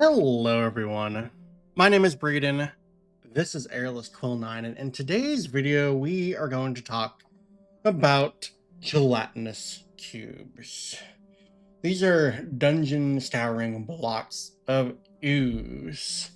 Hello everyone, my name is Breeden, this is Airless Quill9, and in today's video we are going to talk about gelatinous cubes. These are dungeon scouring blocks of ooze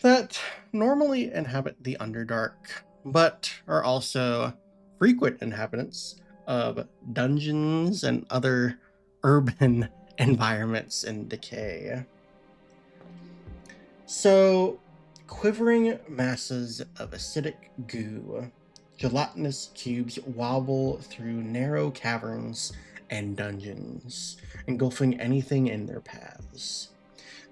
that normally inhabit the Underdark, but are also frequent inhabitants of dungeons and other urban environments in decay. So, quivering masses of acidic goo, gelatinous cubes wobble through narrow caverns and dungeons, engulfing anything in their paths.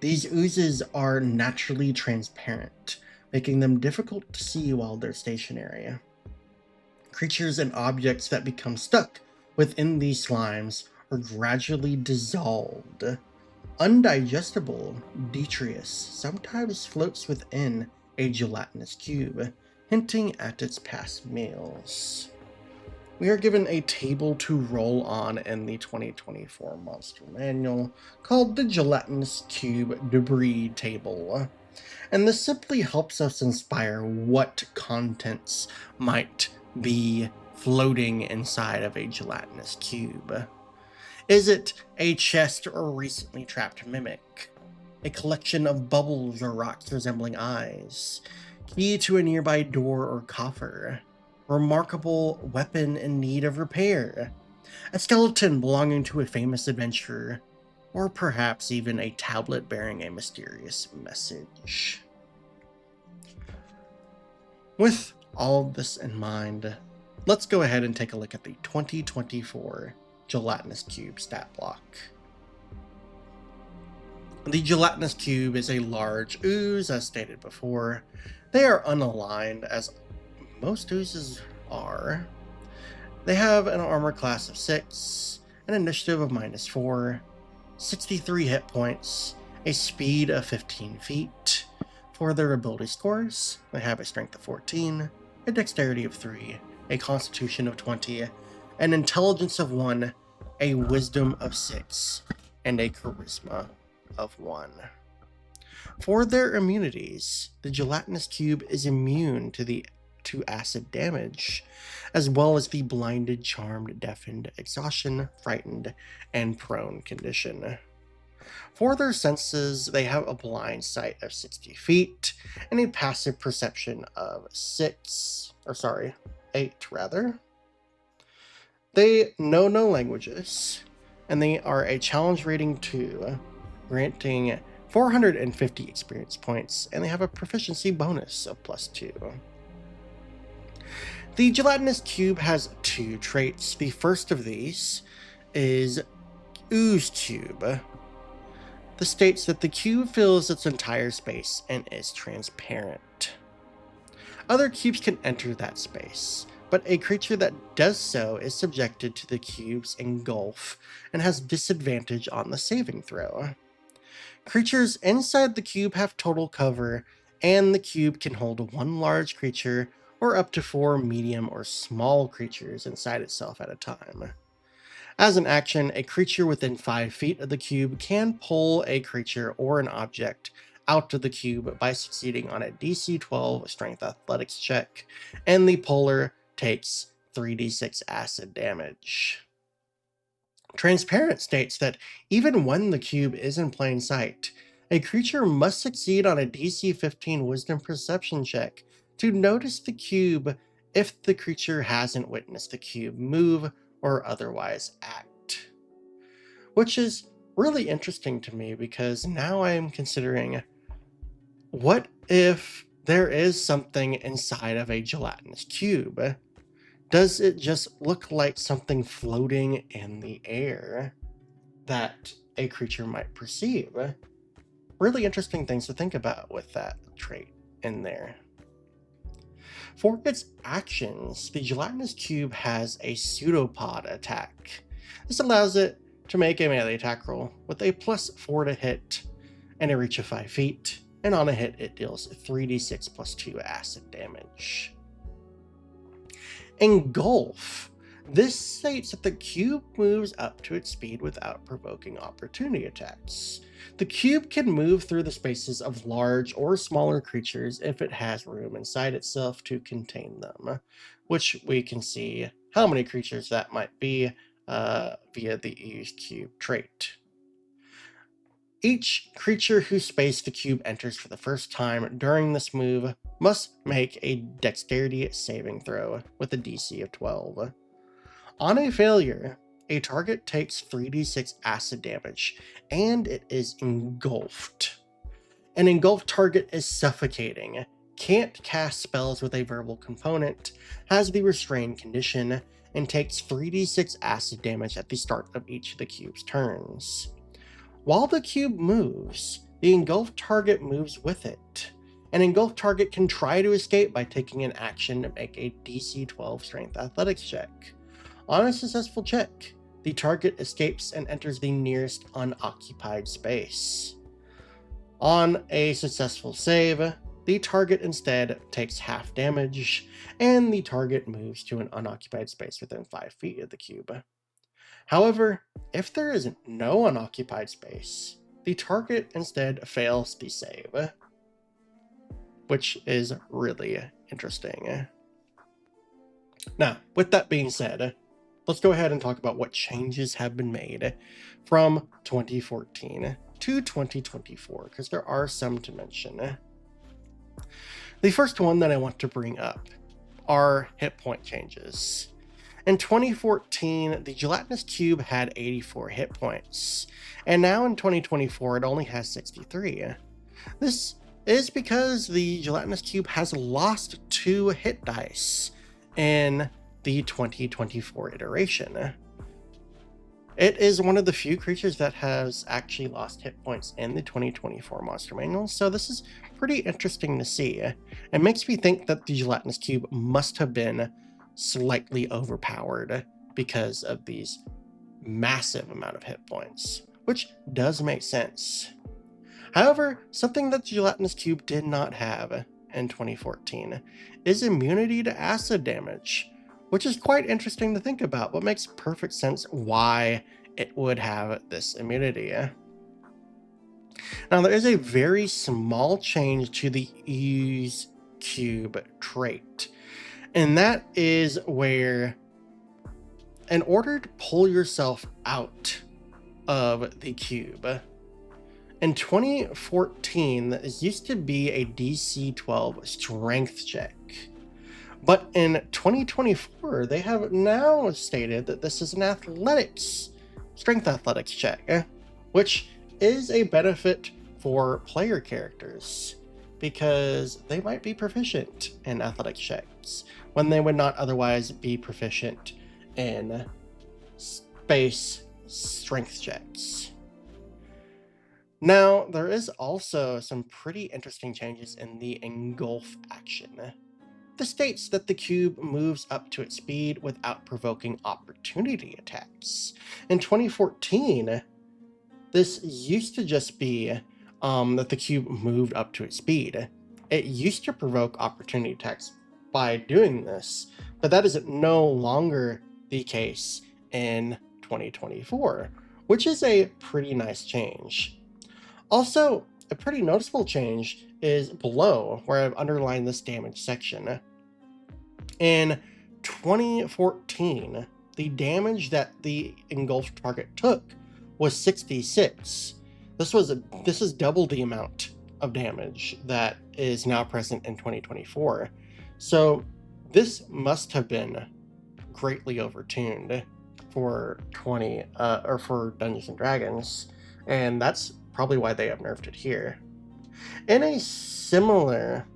These oozes are naturally transparent, making them difficult to see while they're stationary. Creatures and objects that become stuck within these slimes are gradually dissolved. Undigestible detritus sometimes floats within a gelatinous cube, hinting at its past meals. We are given a table to roll on in the 2024 Monster Manual called the Gelatinous Cube Debris Table, and this simply helps us inspire what contents might be floating inside of a gelatinous cube. Is it a chest or recently trapped mimic? A collection of bubbles or rocks resembling eyes? Key to a nearby door or coffer? Remarkable weapon in need of repair? A skeleton belonging to a famous adventurer? Or perhaps even a tablet bearing a mysterious message? With all of this in mind, let's go ahead and take a look at the 2024 Gelatinous Cube stat block. The Gelatinous Cube is a large ooze, as stated before. They are unaligned, as most oozes are. They have an armor class of 6, an initiative of -4, 63 hit points, a speed of 15 feet. For their ability scores, they have a strength of 14, a dexterity of 3, a constitution of 20, an intelligence of 1, a wisdom of 6, and a charisma of 1. For their immunities, the gelatinous cube is immune to acid damage, as well as the blinded, charmed, deafened, exhaustion, frightened, and prone condition. For their senses, they have a blind sight of 60 feet and a passive perception of 8 rather. They know no languages, and they are a challenge rating 2, granting 450 experience points, and they have a proficiency bonus of +2. The gelatinous cube has 2 traits. The first of these is Ooze Cube. This states that the cube fills its entire space and is transparent. Other cubes can enter that space, but a creature that does so is subjected to the cube's engulf and has disadvantage on the saving throw. Creatures inside the cube have total cover, and the cube can hold 1 large creature or up to 4 medium or small creatures inside itself at a time. As an action, a creature within 5 feet of the cube can pull a creature or an object out of the cube by succeeding on a DC 12 strength athletics check, and the puller takes 3d6 acid damage. Transparent states that even when the cube is in plain sight, a creature must succeed on a DC 15 wisdom perception check to notice the cube if the creature hasn't witnessed the cube move or otherwise act. Which is really interesting to me, because now I am considering, what if there is something inside of a gelatinous cube? Does it just look like something floating in the air that a creature might perceive? Really interesting things to think about with that trait in there. For its actions, the gelatinous cube has a pseudopod attack. This allows it to make a melee attack roll with a +4 to hit and a reach of 5 feet, and on a hit it deals 3d6 +2 acid damage. Engulf. This states that the cube moves up to its speed without provoking opportunity attacks. The cube can move through the spaces of large or smaller creatures if it has room inside itself to contain them, which we can see how many creatures that might be via the Ooze Cube trait. Each creature whose space the cube enters for the first time during this move must make a dexterity saving throw with a DC of 12. On a failure, a target takes 3d6 acid damage, and it is engulfed. An engulfed target is suffocating, can't cast spells with a verbal component, has the restrained condition, and takes 3d6 acid damage at the start of each of the cube's turns. While the cube moves, the engulfed target moves with it. An engulfed target can try to escape by taking an action to make a DC 12 strength athletics check. On a successful check, the target escapes and enters the nearest unoccupied space. On a successful save, the target instead takes half damage, and the target moves to an unoccupied space within 5 feet of the cube. However, if there is no unoccupied space, the target instead fails the save, which is really interesting. Now, with that being said, let's go ahead and talk about what changes have been made from 2014 to 2024, because there are some to mention. The first one that I want to bring up are hit point changes. In 2014, the Gelatinous Cube had 84 hit points, and now in 2024 it only has 63. This is because the Gelatinous Cube has lost 2 hit dice in the 2024 iteration. It is one of the few creatures that has actually lost hit points in the 2024 Monster Manual, so this is pretty interesting to see. It makes me think that the Gelatinous Cube must have been slightly overpowered because of these massive amount of hit points, which does make sense. However, something that the Gelatinous Cube did not have in 2014 is immunity to acid damage, which is quite interesting to think about, but makes perfect sense why it would have this immunity. Now, there is a very small change to the Ooze Cube trait, and that is where, in order to pull yourself out of the cube, in 2014, this used to be a DC 12 strength check. But in 2024, they have now stated that this is an strength athletics check, which is a benefit for player characters because they might be proficient in athletics checks when they would not otherwise be proficient in space strength checks. Now, there is also some pretty interesting changes in the engulf action. This states that the cube moves up to its speed without provoking opportunity attacks. In 2014, this used to just be that the cube moved up to its speed. It used to provoke opportunity attacks by doing this, but that is no longer the case in 2024, which is a pretty nice change. Also, a pretty noticeable change is below, where I've underlined this damage section. In 2014, the damage that the engulfed target took was 66. This is double the amount of damage that is now present in 2024. So this must have been greatly overtuned for for Dungeons and Dragons, and that's probably why they have nerfed it here. In a similar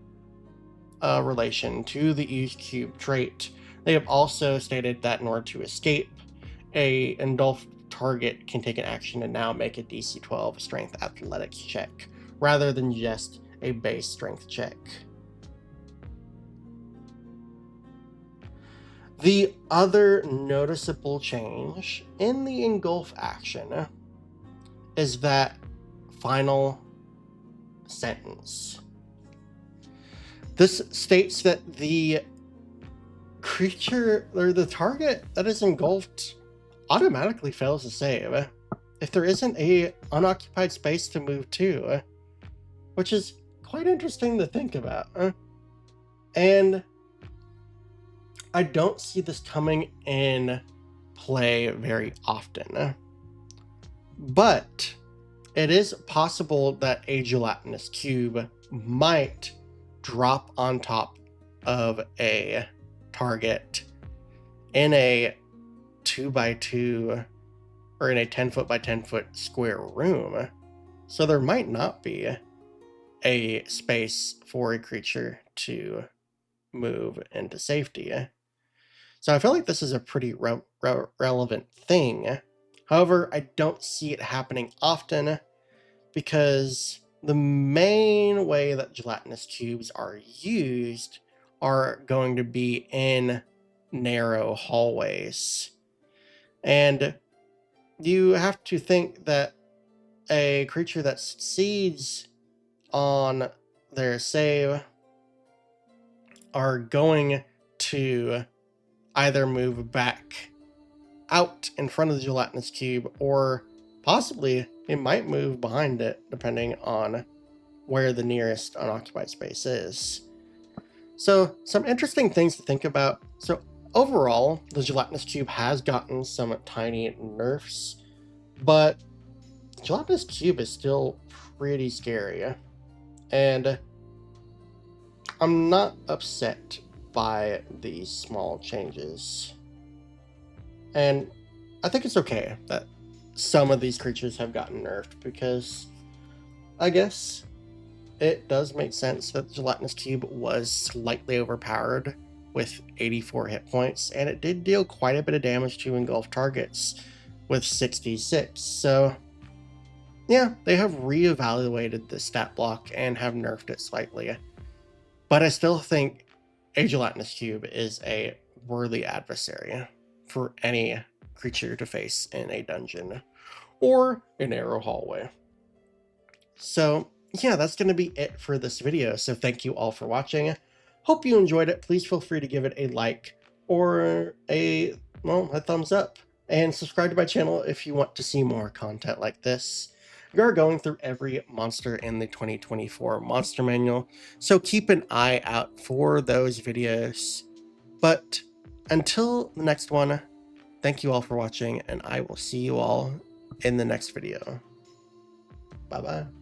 relation to the Ooze Cube trait, they have also stated that in order to escape, a engulfed target can take an action and now make a DC 12 strength athletics check, rather than just a base strength check. The other noticeable change in the engulf action is that final sentence. This states that the creature or the target that is engulfed automatically fails to save. if there isn't a unoccupied space to move to, which is quite interesting to think about. And I don't see this coming in play very often, but it is possible that a gelatinous cube might drop on top of a target in a 2x2 or in a 10-foot by 10-foot square room. So there might not be a space for a creature to move into safety. So I feel like this is a pretty relevant thing. However, I don't see it happening often because the main way that gelatinous cubes are used are going to be in narrow hallways. And you have to think that a creature that succeeds on their save are going to either move back out in front of the gelatinous cube, or possibly it might move behind it, depending on where the nearest unoccupied space is. So some interesting things to think about. So overall, the gelatinous cube has gotten some tiny nerfs, but gelatinous cube is still pretty scary, and I'm not upset by these small changes. And I think it's okay that some of these creatures have gotten nerfed, because I guess it does make sense that the Gelatinous Cube was slightly overpowered with 84 hit points, and it did deal quite a bit of damage to engulfed targets with 66. So yeah, they have reevaluated the stat block and have nerfed it slightly. But I still think a Gelatinous Cube is a worthy adversary for any creature to face in a dungeon or a narrow hallway. So yeah, that's going to be it for this video. So thank you all for watching. Hope you enjoyed it. Please feel free to give it a like or a thumbs up, and subscribe to my channel if you want to see more content like this. We are going through every monster in the 2024 Monster Manual, so keep an eye out for those videos. But until the next one, thank you all for watching, and I will see you all in the next video. Bye-bye.